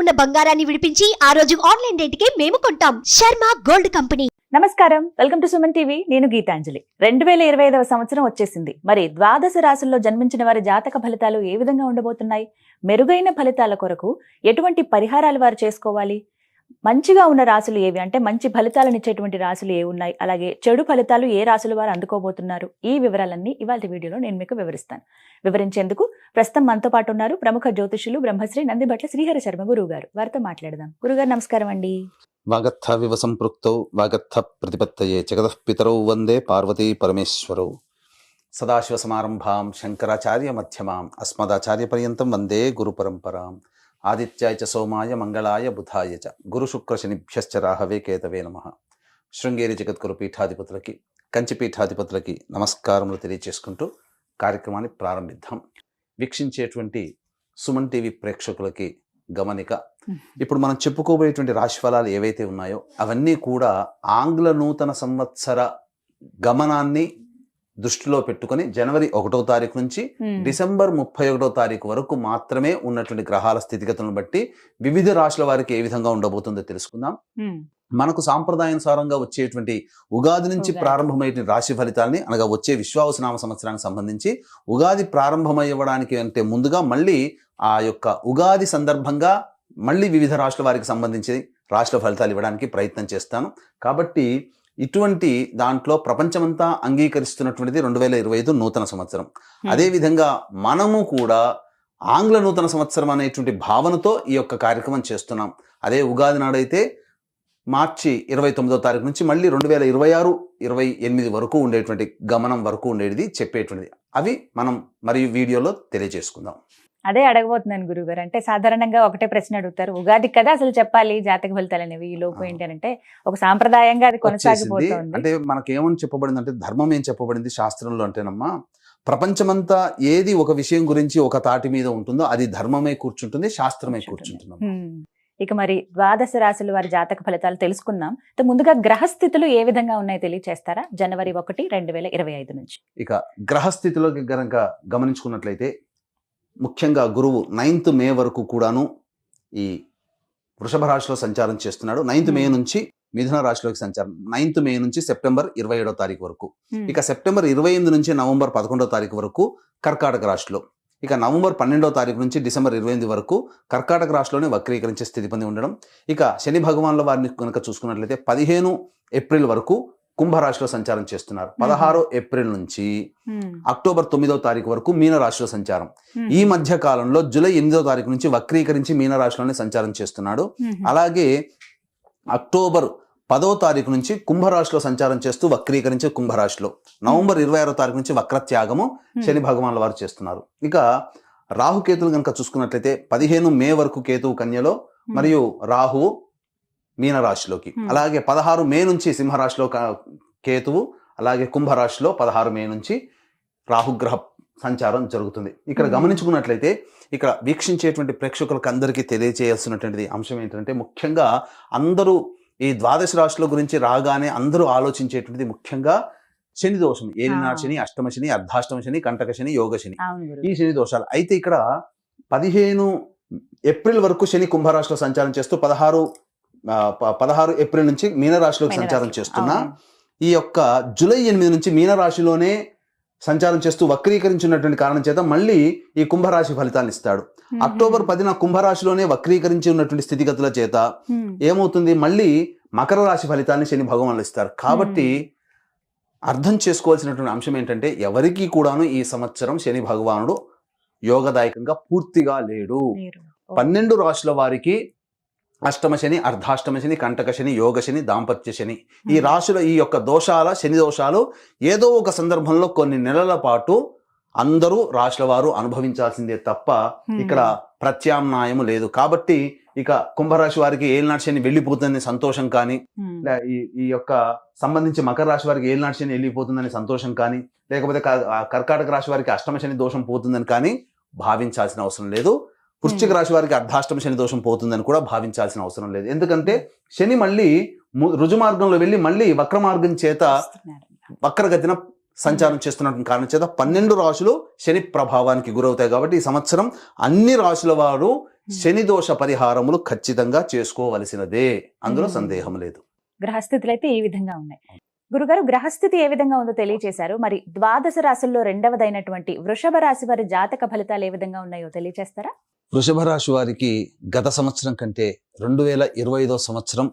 ఉన్న బంగారాన్ని విడిపించి ఆ రోజు ఆన్లైన్ రేటుకే మేము కొంటాం. Sharma gold company. నమస్కారం, వెల్కమ్ టు సుమన్ టీవీ. నేను గీతాంజలి. 2025వ సంవత్సరం వచ్చేసింది. మరి ద్వాదశ రాశుల్లో జన్మించిన వారి జాతక ఫలితాలు ఏ విధంగా ఉండబోతున్నాయి? మెరుగైన ఫలితాల కొరకు ఎటువంటి పరిహారాలు వారు చేసుకోవాలి? మంచిగా ఉన్న రాశులు ఏవి, అంటే మంచి ఫలితాలను ఇచ్చేటువంటి రాశులు ఏ ఉన్నాయి, అలాగే చెడు ఫలితాలు ఏ రాశులు వారు అందుకోబోతున్నారు, ఈ వివరాలన్నీ ఇవాళ వీడియోలో నేను మీకు వివరిస్తాను. వివరించేందుకు ప్రస్తుతం మనతో పాటు ఉన్నారు ప్రముఖ జ్యోతిషులు బ్రహ్మశ్రీ నందిబట్ల శ్రీహరి శర్మ గురువు గారు. వారితో మాట్లాడదాం. గురుగారు నమస్కారం అండి. వాగర్థ వివ సంపృక్తౌ వాగర్థ ప్రతిపత్తయే జగతః పితరౌ వందే పార్వతీ పరమేశ్వరౌ. సదాశివ సమారంభాం శంకరాచార్య మధ్యమాం అస్మదాచార్య పర్యంతం వందే గురు పరంపరాం. ఆదిత్యాయ చ సోమాయ మంగళాయ బుధాయ చ గురు శుక్ర శనిభ్యశ్చ రాహవే కేతవే నమః. శృంగేరి జగద్గురు పీఠాధిపతులకి, కంచి పీఠాధిపతులకి నమస్కారములు తెలియజేసుకుంటూ కార్యక్రమాన్ని ప్రారంభిద్దాం. వీక్షించేటువంటి సుమన్ టీవీ ప్రేక్షకులకి గమనిక, ఇప్పుడు మనం చెప్పుకోబోయేటువంటి రాశి ఫలాలు ఏవైతే ఉన్నాయో అవన్నీ కూడా ఆంగ్ల నూతన సంవత్సర గమనాన్ని దృష్టిలో పెట్టుకుని జనవరి 1వ తారీఖు నుంచి డిసెంబర్ 31వ తారీఖు వరకు మాత్రమే ఉన్నటువంటి గ్రహాల స్థితిగతులను బట్టి వివిధ రాశుల వారికి ఏ విధంగా ఉండబోతుందో తెలుసుకుందాం. మనకు సాంప్రదాయానుసారంగా వచ్చేటువంటి ఉగాది నుంచి ప్రారంభమయ్యే రాశి ఫలితాలని, అనగా వచ్చే విశ్వావసునామ సంవత్సరానికి సంబంధించి ఉగాది ప్రారంభమయ్యడానికి అంటే ముందుగా మళ్ళీ ఆ యొక్క ఉగాది సందర్భంగా మళ్ళీ వివిధ రాశుల వారికి సంబంధించి రాశుల ఫలితాలు ఇవ్వడానికి ప్రయత్నం చేస్తాను. కాబట్టి ఇటువంటి దాంట్లో ప్రపంచమంతా అంగీకరిస్తున్నటువంటిది 2025 నూతన సంవత్సరం. అదేవిధంగా మనము కూడా ఆంగ్ల నూతన సంవత్సరం అనేటువంటి భావనతో ఈ యొక్క కార్యక్రమం చేస్తున్నాం. అదే ఉగాది నాడైతే మార్చి 29వ తారీఖు నుంచి మళ్ళీ 2026, 28 వరకు ఉండేటువంటి గమనం వరకు ఉండేది చెప్పేటువంటిది. అవి మనం మరియు వీడియోలో తెలియజేసుకుందాం. అదే అడగబోతున్నాను గురుగారు. అంటే సాధారణంగా ఒకటే ప్రశ్న అడుగుతారు, ఉగాది కదా అసలు చెప్పాలి జాతక ఫలితాలు అనేవి, ఈ లోపు ఏంటి అంటే ఒక సాంప్రదాయంగా అది కొనసాగిపోతుంది. అంటే మనకేమని చెప్పబడింది అంటే, ధర్మం ఏం చెప్పబడింది శాస్త్రంలో అంటేనమ్మా, ప్రపంచమంతా ఏది ఒక విషయం గురించి ఒక తాటి మీద ఉంటుందో అది ధర్మమే కూర్చుంటుంది, శాస్త్రమే కూర్చుంటుంది. ఇక మరి ద్వాదశ రాశుల వారి జాతక ఫలితాలు తెలుసుకుందాం. ముందుగా గ్రహస్థితులు ఏ విధంగా ఉన్నాయో తెలియచేస్తారా? జనవరి 1, 2025 నుంచి. ఇక గ్రహస్థితిలో గనక గమనించుకున్నట్లయితే ముఖ్యంగా గురువు 9th మే వరకు కూడాను ఈ వృషభ రాశిలో సంచారం చేస్తున్నాడు. 9th మే నుంచి మిథున రాశిలోకి సంచారం, 9th మే నుంచి సెప్టెంబర్ 27వ తారీఖు వరకు. ఇక సెప్టెంబర్ 28 నుంచి నవంబర్ 11వ తారీఖు వరకు కర్కాటక రాశిలో. ఇక నవంబర్ 12వ తారీఖు నుంచి డిసెంబర్ 28 వరకు కర్కాటక రాశిలోనే వక్రీకరించే స్థితి పొంది ఉండడం. ఇక శని భగవాన్ల వారిని కనుక చూసుకున్నట్లయితే 15 ఏప్రిల్ వరకు కుంభరాశిలో సంచారం చేస్తున్నారు. 16 ఏప్రిల్ నుంచి అక్టోబర్ 9వ తారీఖు వరకు మీనరాశిలో సంచారం. ఈ మధ్య కాలంలో జూలై 8వ తారీఖు నుంచి వక్రీకరించి మీనరాశిలోనే సంచారం చేస్తున్నాడు. అలాగే అక్టోబర్ 10వ తారీఖు నుంచి కుంభరాశిలో సంచారం చేస్తూ వక్రీకరించే కుంభరాశిలో, నవంబర్ 26వ తారీఖు నుంచి వక్రత్యాగము శని భగవాన్ల వారు చేస్తున్నారు. ఇక రాహుకేతులు కనుక చూసుకున్నట్లయితే 15 మే వరకు కేతువు కన్యలో మరియు రాహువు మీనరాశిలోకి. అలాగే 16 మే నుంచి సింహరాశిలో కేతువు, అలాగే కుంభరాశిలో 16 మే నుంచి రాహుగ్రహ సంచారం జరుగుతుంది. ఇక్కడ గమనించుకున్నట్లయితే ఇక్కడ వీక్షించేటువంటి ప్రేక్షకులకు అందరికీ తెలియజేయాల్సినటువంటి అంశం ఏంటంటే, ముఖ్యంగా అందరూ ఈ ద్వాదశ రాశుల గురించి రాగానే అందరూ ఆలోచించేటువంటిది ముఖ్యంగా శని దోషం. ఏలినాడు శని, అష్టమ శని, అర్ధాష్టమ శని, కంటక శని, యోగ శని, ఈ శని దోషాలు. అయితే ఇక్కడ 15 ఏప్రిల్ వరకు శని కుంభరాశిలో సంచారం చేస్తూ 16 ఏప్రిల్ నుంచి మీనరాశిలోకి సంచారం చేస్తున్నా, ఈ యొక్క జూలై 8 నుంచి మీనరాశిలోనే సంచారం చేస్తూ వక్రీకరించినటువంటి కారణం చేత మళ్ళీ ఈ కుంభరాశి ఫలితాన్ని ఇస్తాడు. అక్టోబర్ 10న కుంభరాశిలోనే వక్రీకరించి ఉన్నటువంటి స్థితిగతుల చేత ఏమవుతుంది, మళ్ళీ మకర రాశి ఫలితాన్ని శని భగవానులు ఇస్తారు. కాబట్టి అర్థం చేసుకోవాల్సినటువంటి అంశం ఏంటంటే, ఎవరికి కూడాను ఈ సంవత్సరం శని భగవానుడు యోగదాయకంగా పూర్తిగా లేడు. 12 రాశుల వారికి అష్టమ శని, అర్ధాష్టమ శని, కంటక శని, యోగ శని, దాంపత్య శని, ఈ రాశుల ఈ యొక్క శని దోషాలు ఏదో ఒక సందర్భంలో కొన్ని నెలల పాటు అందరూ రాశుల వారు అనుభవించాల్సిందే తప్ప ఇక్కడ ప్రత్యామ్నాయము లేదు. కాబట్టి ఇక కుంభరాశి వారికి ఏలినాటి శని వెళ్ళిపోతుందని సంతోషం కానీ, ఈ యొక్క సంబంధించి మకర రాశి వారికి ఏలినాటి శని వెళ్ళిపోతుందని సంతోషం కానీ, లేకపోతే కర్కాటక రాశి వారికి అష్టమ శని దోషం పోతుందని కానీ భావించాల్సిన అవసరం లేదు. వృశ్చిక రాశి వారికి అర్ధాష్టమ శని దోషం పోతుందని కూడా భావించాల్సిన అవసరం లేదు. ఎందుకంటే శని మళ్ళీ రుజుమార్గంలో వెళ్ళి మళ్ళీ వక్ర మార్గం చేత వక్రగతిన సంచారం చేస్తున్న కారణం చేత 12 రాశులు శని ప్రభావానికి గురవుతాయి. కాబట్టి ఈ సంవత్సరం అన్ని రాశుల వారు శని దోష పరిహారములు ఖచ్చితంగా చేసుకోవలసినదే, అందులో సందేహం లేదు. గ్రహస్థితులు అయితే ఈ విధంగా ఉన్నాయి. గురుగారు, గ్రహస్థితి ఏ విధంగా ఉందో తెలియజేశారు. మరి ద్వాదశ రాశుల్లో రెండవదైనటువంటి వృషభ రాశి వారి జాతక ఫలితాలు ఏ విధంగా ఉన్నాయో తెలియజేస్తారా? వృషభ రాశి వారికి గత సంవత్సరం కంటే 2025 సంవత్సరం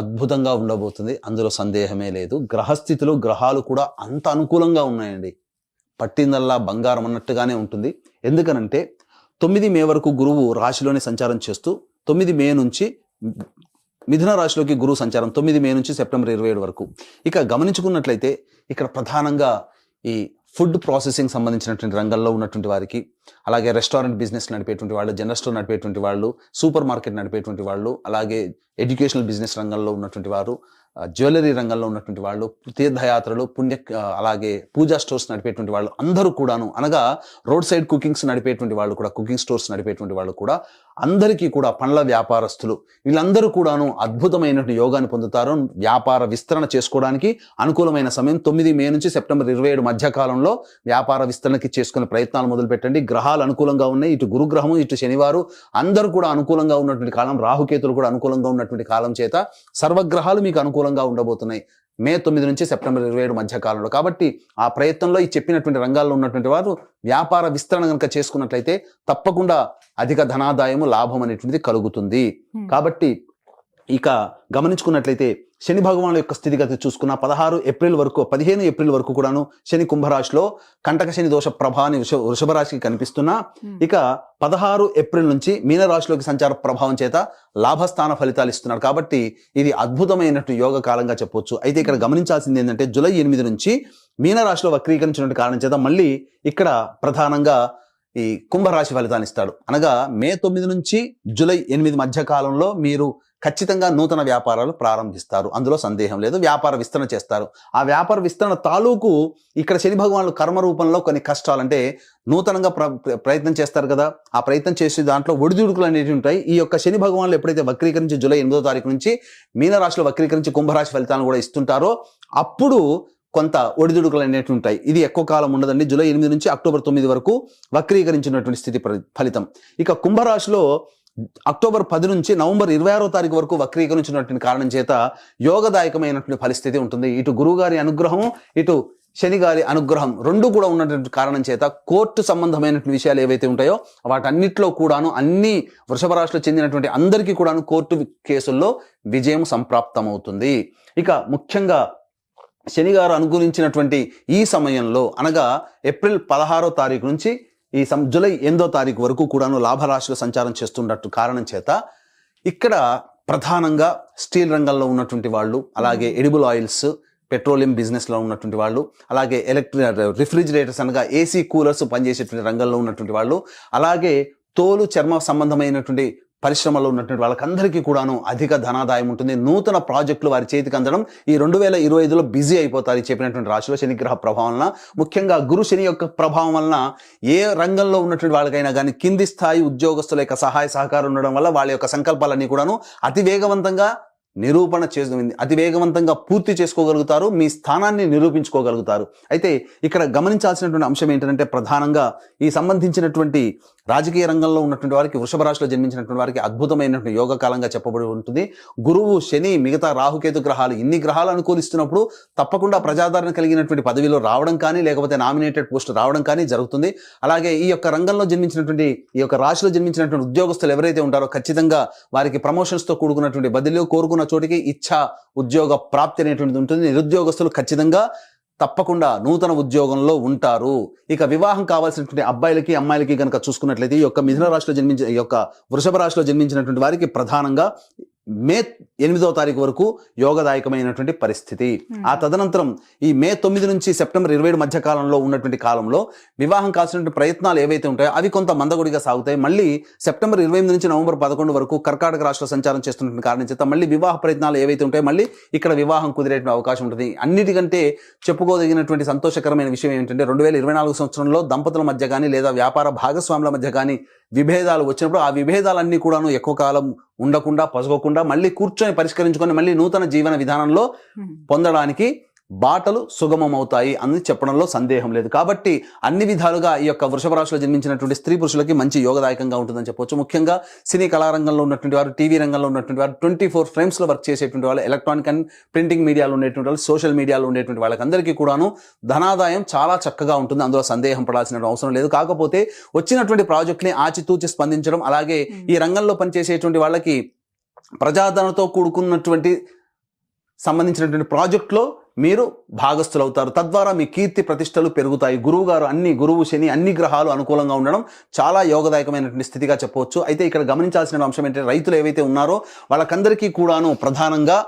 అద్భుతంగా ఉండబోతుంది, అందులో సందేహమే లేదు. గ్రహస్థితులు గ్రహాలు కూడా అంత అనుకూలంగా ఉన్నాయండి. పట్టిందల్లా బంగారం అన్నట్టుగానే ఉంటుంది. ఎందుకనంటే 9 మే వరకు గురువు రాశిలోనే సంచారం చేస్తూ 9 మే నుంచి మిథున రాశిలోకి గురువు సంచారం 9 మే నుంచి సెప్టెంబర్ 27 వరకు. ఇక గమనించుకున్నట్లయితే ఇక్కడ ప్రధానంగా ఈ ఫుడ్ ప్రాసెసింగ్ సంబంధించినటువంటి రంగంలో ఉన్నటువంటి వారికి, అలాగే రెస్టారెంట్ బిజినెస్ నడిపేటువంటి వాళ్ళు, జనరల్ స్టోర్ నడిపేటువంటి వాళ్ళు, సూపర్ మార్కెట్ నడిపేటువంటి వాళ్ళు, అలాగే ఎడ్యుకేషనల్ బిజినెస్ రంగంలో ఉన్నటువంటి వారు, జ్యువెలరీ రంగంలో ఉన్నటువంటి వాళ్ళు, తీర్థయాత్రలు, అలాగే పూజా స్టోర్స్ నడిపేటువంటి వాళ్ళు అందరూ కూడాను, అనగా రోడ్ సైడ్ కుకింగ్స్ నడిపేటువంటి వాళ్ళు కూడా, కుకింగ్ స్టోర్స్ నడిపేటువంటి వాళ్ళు కూడా, అందరికీ కూడా పండ్ల వ్యాపారస్తులు వీళ్ళందరూ కూడాను అద్భుతమైనటువంటి యోగాన్ని పొందుతారు. వ్యాపార విస్తరణ చేసుకోవడానికి అనుకూలమైన సమయం 9 మే నుంచి సెప్టెంబర్ 27 మధ్య కాలంలో వ్యాపార విస్తరణకి చేసుకునే ప్రయత్నాలు మొదలు పెట్టండి. గ్రహాలు అనుకూలంగా ఉన్నాయి. ఇటు గురుగ్రహము, ఇటు శనివారు అందరూ కూడా అనుకూలంగా ఉన్నటువంటి కాలం, రాహుకేతులు కూడా అనుకూలంగా ఉన్నటువంటి కాలం చేత సర్వగ్రహాలు మీకు అనుకూలంగా ఉండబోతున్నాయి మే 9 నుంచి సెప్టెంబర్ 27 మధ్య కాలంలో. కాబట్టి ఆ ప్రయత్నంలో ఈ చెప్పినటువంటి రంగాల్లో ఉన్నటువంటి వారు వ్యాపార విస్తరణ కనుక చేసుకున్నట్లయితే తప్పకుండా అధిక ధనాదాయము, లాభం అనేటువంటిది కలుగుతుంది. కాబట్టి ఇక గమనించుకున్నట్లయితే శని భగవానుల యొక్క స్థితిగతి చూసుకున్న 15 ఏప్రిల్ వరకు కూడాను శని కుంభరాశిలో కంటక శని దోష ప్రభావాన్ని వృషభ రాశికి కనిపిస్తున్నా, ఇక 16 ఏప్రిల్ నుంచి మీనరాశిలోకి సంచార ప్రభావం చేత లాభస్థాన ఫలితాలు ఇస్తున్నారు. కాబట్టి ఇది అద్భుతమైనటువంటి యోగ కాలంగా చెప్పొచ్చు. అయితే ఇక్కడ గమనించాల్సింది ఏంటంటే జూలై 8 నుంచి మీనరాశిలో వక్రీకరించినటువంటి కారణం చేత మళ్ళీ ఇక్కడ ప్రధానంగా ఈ కుంభరాశి ఫలితాన్ని ఇస్తాడు. అనగా మే 9 నుంచి జూలై 8 మధ్య కాలంలో మీరు ఖచ్చితంగా నూతన వ్యాపారాలు ప్రారంభిస్తారు, అందులో సందేహం లేదు. వ్యాపార విస్తరణ చేస్తారు. ఆ వ్యాపార విస్తరణ తాలూకు ఇక్కడ శని భగవానులు కర్మ రూపంలో కొన్ని కష్టాలు, అంటే నూతనంగా ప్రయత్నం చేస్తారు కదా, ఆ ప్రయత్నం చేసే దాంట్లో ఒడిదుడుకులు అనేవి ఉంటాయి. ఈ యొక్క శని భగవానులు ఎప్పుడైతే వక్రీకరించి జూలై 8వ తారీఖు నుంచి మీనరాశిలో వక్రీకరించి కుంభరాశి ఫలితాలను కూడా ఇస్తుంటారో అప్పుడు కొంత ఒడిదుడుకులు అనేవి ఉంటాయి. ఇది ఎక్కువ కాలం ఉండదండి. జూలై 8 నుంచి అక్టోబర్ 9 వరకు వక్రీకరించినటువంటి స్థితి ఫలితం. ఇక కుంభరాశిలో అక్టోబర్ 10 నుంచి నవంబర్ 26వ తారీఖు వరకు వక్రీకరించినటువంటి కారణం చేత యోగదాయకమైనటువంటి పరిస్థితి ఉంటుంది. ఇటు గురువు గారి అనుగ్రహం, ఇటు శని గారి అనుగ్రహం రెండు కూడా ఉన్నటువంటి కారణం చేత కోర్టు సంబంధమైనటువంటి విషయాలు ఏవైతే ఉంటాయో వాటన్నిటిలో కూడాను అన్ని వృషభ రాశిలో చెందినటువంటి అందరికీ కూడాను కోర్టు కేసుల్లో విజయం సంప్రాప్తమవుతుంది. ఇక ముఖ్యంగా శని గారు అనుకూలించినటువంటి ఈ సమయంలో, అనగా ఏప్రిల్ 16వ తారీఖు నుంచి ఈ జూలై 8వ తారీఖు వరకు కూడాను లాభరాశిలో సంచారం చేస్తున్నట్టు కారణం చేత ఇక్కడ ప్రధానంగా స్టీల్ రంగంలో ఉన్నటువంటి వాళ్ళు, అలాగే ఎడిబుల్ ఆయిల్స్, పెట్రోలియం బిజినెస్లో ఉన్నటువంటి వాళ్ళు, అలాగే రిఫ్రిజిరేటర్స్ అనగా ఏసీ కూలర్స్ పనిచేసేటువంటి రంగంలో ఉన్నటువంటి వాళ్ళు, అలాగే తోలు చర్మ సంబంధమైనటువంటి పరిశ్రమలో ఉన్నటువంటి వాళ్ళకందరికీ కూడాను అధిక ధనాదాయం ఉంటుంది. నూతన ప్రాజెక్టులు వారి చేతికి అందడం ఈ 2025లో బిజీ అయిపోతారు. ఈ చెప్పినటువంటి రాశిలో శనిగ్రహ ప్రభావం వలన, ముఖ్యంగా గురు శని యొక్క ప్రభావం వలన ఏ రంగంలో ఉన్నటువంటి వాళ్ళకైనా కానీ కింది స్థాయి ఉద్యోగస్తుల యొక్క సహాయ సహకారం ఉండడం వల్ల వాళ్ళ యొక్క సంకల్పాలన్నీ కూడాను అతి వేగవంతంగా అతి వేగవంతంగా పూర్తి చేసుకోగలుగుతారు, మీ స్థానాన్ని నిరూపించుకోగలుగుతారు. అయితే ఇక్కడ గమనించాల్సినటువంటి అంశం ఏంటంటే ప్రధానంగా ఈ సంబంధించినటువంటి రాజకీయ రంగంలో ఉన్నటువంటి వారికి, వృషభ రాశిలో జన్మించినటువంటి వారికి అద్భుతమైనటువంటి యోగ కాలంగా చెప్పబడి ఉంటుంది. గురువు, శని, మిగతా రాహుకేతు గ్రహాలు, ఇన్ని గ్రహాలు అనుకూలిస్తున్నప్పుడు తప్పకుండా ప్రజాదరణ కలిగినటువంటి పదవిలో రావడం కానీ, లేకపోతే నామినేటెడ్ పోస్ట్ రావడం కానీ జరుగుతుంది. అలాగే ఈ యొక్క రంగంలో జన్మించినటువంటి, ఈ యొక్క రాశిలో జన్మించినటువంటి ఉద్యోగస్తులు ఎవరైతే ఉంటారో ఖచ్చితంగా వారికి ప్రమోషన్స్తో కూడుకున్నటువంటి బదిలీలు, కోరుకున్న చోటికి ఇచ్చా ఉద్యోగ ప్రాప్తి అనేటువంటిది ఉంటుంది. నిరుద్యోగస్తులు ఖచ్చితంగా తప్పకుండా నూతన ఉద్యోగంలో ఉంటారు. ఇక వివాహం కావాల్సినటువంటి అబ్బాయిలకి, అమ్మాయిలకి కనుక చూసుకున్నట్లయితే ఈ యొక్క మిథున రాశిలో జన్మించిన, ఈ యొక్క వృషభ రాశిలో జన్మించినటువంటి వారికి ప్రధానంగా మే 8వ తారీఖు వరకు యోగదాయకమైనటువంటి పరిస్థితి. ఆ తదనంతరం ఈ మే 9 నుంచి సెప్టెంబర్ 27 మధ్య కాలంలో ఉన్నటువంటి కాలంలో వివాహం కావాల్సినటువంటి ప్రయత్నాలు ఏవైతే ఉంటాయో అవి కొంత మందకొడిగా సాగుతాయి. మళ్ళీ సెప్టెంబర్ 28 నుంచి నవంబర్ 11 వరకు కర్కాటక రాశిలో సంచారం చేస్తున్నటువంటి కారణం చేత మళ్ళీ వివాహ ప్రయత్నాలు ఏవైతే ఉంటాయో మళ్ళీ ఇక్కడ వివాహం కుదిరేటువంటి అవకాశం ఉంటుంది. అన్నిటికంటే చెప్పుకోదగినటువంటి సంతోషకరమైన విషయం ఏంటంటే 2024 సంవత్సరంలో దంపతుల మధ్య కానీ లేదా వ్యాపార భాగస్వాముల మధ్య కానీ విభేదాలు వచ్చినప్పుడు ఆ విభేదాలన్నీ కూడాను ఎక్కువ కాలం ఉండకుండా, పొసగకుండా మళ్ళీ కూర్చొని పరిష్కరించుకొని మళ్ళీ నూతన జీవన విధానంలో పొందడానికి బాటలు సుగమమవుతాయి అని చెప్పడంలో సందేహం లేదు. కాబట్టి అన్ని విధాలుగా ఈ యొక్క వృషభ రాశిలో జన్మించినటువంటి స్త్రీ పురుషులకి మంచి యోగదాయకంగా ఉంటుందని చెప్పవచ్చు. ముఖ్యంగా సినీ కళారంగంలో ఉన్నటువంటి వారు, టీవీ రంగంలో ఉన్నటువంటి వారు, 24 ఫ్రేమ్స్లో వర్క్ చేసేటువంటి వాళ్ళు, ఎలక్ట్రానిక్ అండ్ ప్రింటింగ్ మీడియాలో ఉండేటువంటి వాళ్ళు, సోషల్ మీడియాలో ఉండేటువంటి వాళ్ళకందరికీ కూడాను ధనాదాయం చాలా చక్కగా ఉంటుంది. అందులో సందేహం పడాల్సిన అవసరం లేదు. కాకపోతే వచ్చినటువంటి ప్రాజెక్ట్ని ఆచితూచి స్పందించడం, అలాగే ఈ రంగంలో పనిచేసేటువంటి వాళ్ళకి ప్రజాదరణతో కూడుకున్నటువంటి సంబంధించినటువంటి ప్రాజెక్టులో మీరు భాగస్థులు అవుతారు. తద్వారా మీ కీర్తి ప్రతిష్టలు పెరుగుతాయి. గురువు గారు గురువు శని అన్ని గ్రహాలు అనుకూలంగా ఉండడం చాలా యోగదాయకమైనటువంటి స్థితిగా చెప్పవచ్చు. అయితే ఇక్కడ గమనించాల్సిన అంశం ఏంటంటే రైతులు ఏవైతే ఉన్నారో వాళ్ళకందరికీ కూడాను ప్రధానంగా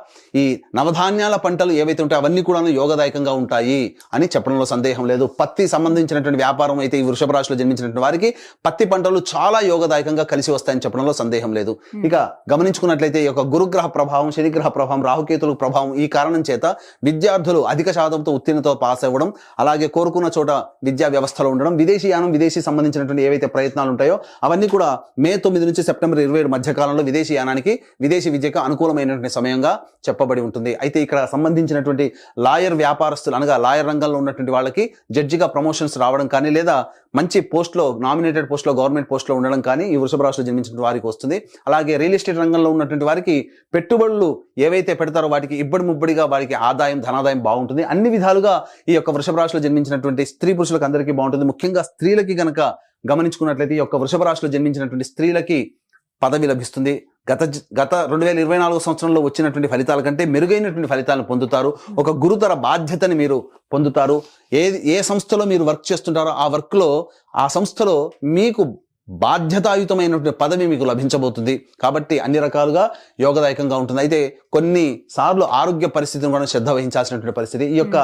ఈ నవధాన్యాల పంటలు ఏవైతే ఉంటాయో అవన్నీ కూడాను యోగదాయకంగా ఉంటాయి అని చెప్పడంలో సందేహం లేదు. పత్తి సంబంధించినటువంటి వ్యాపారం అయితే ఈ వృషభ రాశిలో జన్మించినటువంటి వారికి పత్తి పంటలు చాలా యోగదాయకంగా కలిసి వస్తాయని చెప్పడంలో సందేహం లేదు. ఇక గమనించుకున్నట్లయితే ఈ యొక్క గురుగ్రహ ప్రభావం, శనిగ్రహ ప్రభావం, రాహుకేతుల ప్రభావం ఈ కారణం చేత విద్యార్థులు అధిక శాతంతో ఉత్తీర్ణతో పాస్ అవ్వడం, అలాగే కోరుకున్న చోట విద్యా వ్యవస్థలో ఉండడం, విదేశీయానం, విదేశీ సంబంధించినటువంటి ఏవైతే ప్రయత్నాలు ఉంటాయో అవన్నీ కూడా మే 9 నుంచి సెప్టెంబర్ 27 మధ్య కాలంలో విదేశీయానానికి, విదేశీ విద్యకు అనుకూలమైనటువంటి సమయంగా చెప్పబడి ఉంటుంది. అయితే ఇక్కడ సంబంధించినటువంటి లాయర్ వ్యాపారస్తులు అనగా లాయర్ రంగంలో ఉన్నటువంటి వాళ్ళకి జడ్జిగా ప్రమోషన్స్ రావడం కానీ, లేదా మంచి పోస్ట్లో, నామినేటెడ్ పోస్ట్లో, గవర్నమెంట్ పోస్ట్లో ఉండడం కానీ ఈ వృషభ రాశిలో జన్మించిన వారికి వస్తుంది. అలాగే రియల్ ఎస్టేట్ రంగంలో ఉన్నటువంటి వారికి పెట్టుబడులు ఏవైతే పెడతారో వాటికి ఇబ్బడి ముబ్బడిగా వారికి ఆదాయం, ధనాదాయం బాగుంటుంది. అన్ని విధాలుగా ఈ యొక్క వృషభ రాశిలో జన్మించినటువంటి స్త్రీ పురుషులకు అందరికీ బాగుంటుంది. ముఖ్యంగా స్త్రీలకి గనక గమనించుకున్నట్లయితే ఈ యొక్క వృషభ రాశిలో జన్మించినటువంటి స్త్రీలకి పదవి లభిస్తుంది. గత 2024 సంవత్సరంలో వచ్చినటువంటి ఫలితాల కంటే మెరుగైనటువంటి ఫలితాలను పొందుతారు. ఒక గురుతర బాధ్యతని మీరు పొందుతారు. ఏ సంస్థలో మీరు వర్క్ చేస్తుంటారో ఆ వర్క్లో, ఆ సంస్థలో మీకు బాధ్యతాయుతమైనటువంటి పదవి మీకు లభించబోతుంది. కాబట్టి అన్ని రకాలుగా యోగదాయకంగా ఉంటుంది. అయితే కొన్నిసార్లు ఆరోగ్య పరిస్థితిని కూడా శ్రద్ధ వహించాల్సినటువంటి పరిస్థితి. ఈ యొక్క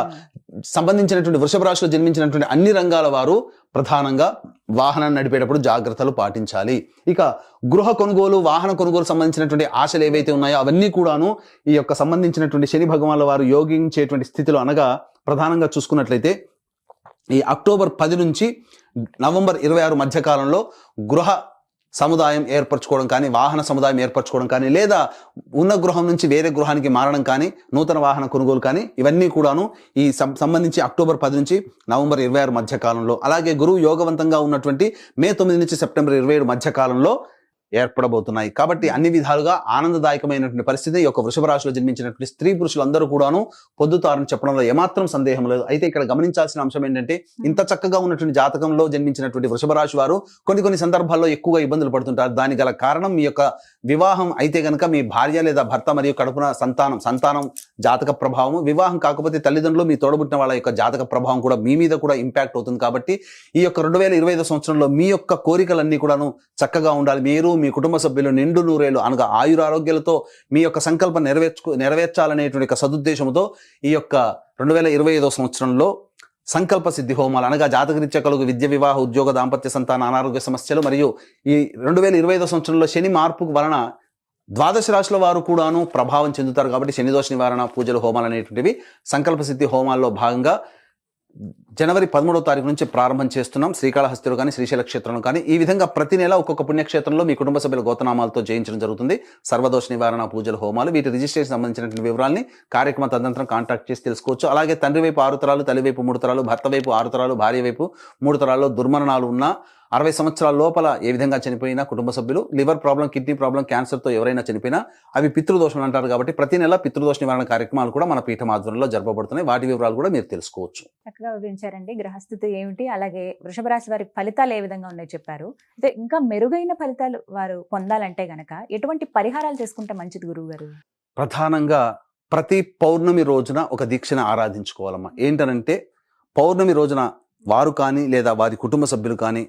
సంబంధించినటువంటి వృషభ రాశిలో జన్మించినటువంటి అన్ని రంగాల వారు ప్రధానంగా వాహనాన్ని నడిపేటప్పుడు జాగ్రత్తలు పాటించాలి. ఇక గృహ కొనుగోలు, వాహన కొనుగోలు సంబంధించినటువంటి ఆశలు ఏవైతే ఉన్నాయో అవన్నీ కూడాను ఈ యొక్క సంబంధించినటువంటి శని భగవానుల వారు యోగించేటువంటి స్థితిలో, అనగా ప్రధానంగా చూసుకున్నట్లయితే ఈ అక్టోబర్ 10 నుంచి నవంబర్ 26 మధ్య కాలంలో గృహ సముదాయం ఏర్పరచుకోవడం కానీ, వాహన సముదాయం ఏర్పరచుకోవడం కానీ, లేదా ఉన్న గృహం నుంచి వేరే గృహానికి మారడం కానీ, నూతన వాహన కొనుగోలు కానీ ఇవన్నీ కూడాను ఈ సంబంధించి అక్టోబర్ 10 నుంచి నవంబర్ 26 మధ్య కాలంలో, అలాగే గురువు యోగవంతంగా ఉన్నటువంటి మే 9 నుంచి సెప్టెంబర్ 27 మధ్య కాలంలో ఏర్పడబోతున్నాయి. కాబట్టి అన్ని విధాలుగా ఆనందదాయకమైనటువంటి పరిస్థితి ఈ యొక్క వృషభ రాశిలో జన్మించినటువంటి స్త్రీ పురుషులందరూ కూడాను పొందుతారని చెప్పడంలో ఏమాత్రం సందేహం లేదు. అయితే ఇక్కడ గమనించాల్సిన అంశం ఏంటంటే ఇంత చక్కగా ఉన్నటువంటి జాతకంలో జన్మించినటువంటి వృషభ రాశి వారు కొన్ని సందర్భాల్లో ఎక్కువగా ఇబ్బందులు పడుతుంటారు. దానికి గల కారణం మీ యొక్క వివాహం అయితే గనక మీ భార్య లేదా భర్త మరియు కడుపున సంతానం జాతక ప్రభావం, వివాహం కాకపోతే తల్లిదండ్రులు, మీ తోడబుట్టిన వాళ్ళ యొక్క జాతక ప్రభావం కూడా మీ మీద కూడా ఇంపాక్ట్ అవుతుంది. కాబట్టి ఈ యొక్క 2025 సంవత్సరంలో మీ యొక్క కోరికలన్నీ కూడాను చక్కగా ఉండాలి. మీరు, మీ కుటుంబ సభ్యులు నిండు నూరేళ్ళు అనగా ఆయురారోగ్యాలతో మీ యొక్క సంకల్పం నెరవేర్చాలనేటువంటి సదుద్దేశంతో ఈ యొక్క 2025 సంవత్సరంలో సంకల్ప సిద్ధి హోమాలు అనగా జాతకరీత్యా కలుగు విద్య, వివాహ, ఉద్యోగ, దాంపత్య, సంతాన, అనారోగ్య సమస్యలు మరియు ఈ 2025 సంవత్సరంలో శని మార్పు వలన ద్వాదశ రాశుల వారు కూడాను ప్రభావం చెందుతారు. కాబట్టి శని దోష నివారణ పూజలు, హోమాలు అనేటువంటివి సంకల్ప సిద్ధి హోమాల్లో భాగంగా జనవరి 13వ తారీఖు నుంచి ప్రారంభం చేస్తున్నాం. శ్రీకాళహస్తిలో కానీ, శ్రీశైల క్షేత్రంలో కానీ ఈ విధంగా ప్రతి నెల ఒక్కొక్క పుణ్యక్షేత్రంలో మీ కుటుంబ సభ్యుల గోతనామాలతో చేయించడం జరుగుతుంది. సర్వదోష నివారణ పూజలు, హోమాలు, వీటి రిజిస్ట్రేషన్ సంబంధించినటువంటి వివరాలని కార్యక్రమ తదనంతరం కాంటాక్ట్ చేసి తెలుసుకోవచ్చు. అలాగే తండ్రి వైపు 6 తరాలు, తల్లి వైపు 3 తరాలు, భర్త వైపు 6 తరాలు, భార్య వైపు 3 తరాల్లో దుర్మరణాలు ఉన్న 60 సంవత్సరాల లోపల ఏ విధంగా చనిపోయినా కుటుంబ సభ్యులు, లివర్ ప్రాబ్లం, కిడ్నీ ప్రాబ్లం, క్యాన్సర్తో ఎవరైనా చనిపోయినా అవి పితృదోషం అంటారు. కాబట్టి ప్రతి నెల పితృదోష నివారణ కార్యక్రమాలు కూడా మన పీఠం ఆధ్వర్యంలో జరపబడుతున్నాయి. వాటి వివరాలు కూడా మీరు తెలుసుకోవచ్చు. చక్కగా వివరించారండి. గ్రహస్థితి ఏమిటి, అలాగే వృషభ రాశి వారి ఫలితాలు ఏ విధంగా ఉన్నాయో చెప్పారు. అయితే ఇంకా మెరుగైన ఫలితాలు వారు పొందాలంటే గనక ఎటువంటి పరిహారాలు చేసుకుంటే మంచిది గురువు గారు? ప్రధానంగా ప్రతి పౌర్ణమి రోజున ఒక దీక్షను ఆరాధించుకోవాలమ్మా. ఏంటనంటే పౌర్ణమి రోజున వారు కానీ లేదా వారి కుటుంబ సభ్యులు కానీ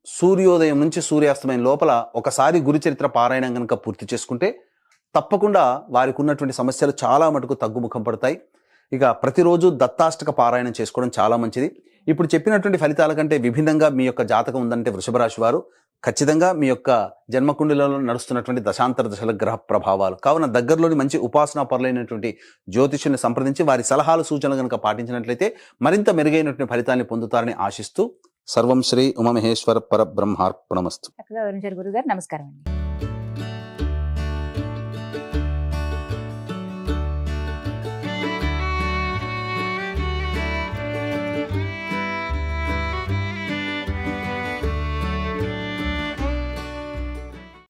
సూర్యోదయం నుంచి సూర్యాస్తమయం లోపల ఒకసారి గురుచరిత్ర పారాయణం కనుక పూర్తి చేసుకుంటే తప్పకుండా వారికి ఉన్నటువంటి సమస్యలు చాలా మటుకు తగ్గుముఖం పడతాయి. ఇక ప్రతిరోజు దత్తాష్టక పారాయణం చేసుకోవడం చాలా మంచిది. ఇప్పుడు చెప్పినటువంటి ఫలితాల కంటే విభిన్నంగా మీ యొక్క జాతకం ఉందంటే వృషభ రాశి వారు ఖచ్చితంగా మీ యొక్క జన్మకుండలలో నడుస్తున్నటువంటి దశాంతర దశల గ్రహ ప్రభావాలు కావున దగ్గరలోని మంచి ఉపాసనా పరులైనటువంటి జ్యోతిష్యుని సంప్రదించి వారి సలహాలు, సూచనలు కనుక పాటించినట్లయితే మరింత మెరుగైనటువంటి ఫలితాన్ని పొందుతారని ఆశిస్తూ సర్వం శ్రీ ఉమామహేశ్వర పరబ్రహ్మార్పణమస్తు. చక్కగా వివరించారు గురుగారు. నమస్కారం అండి.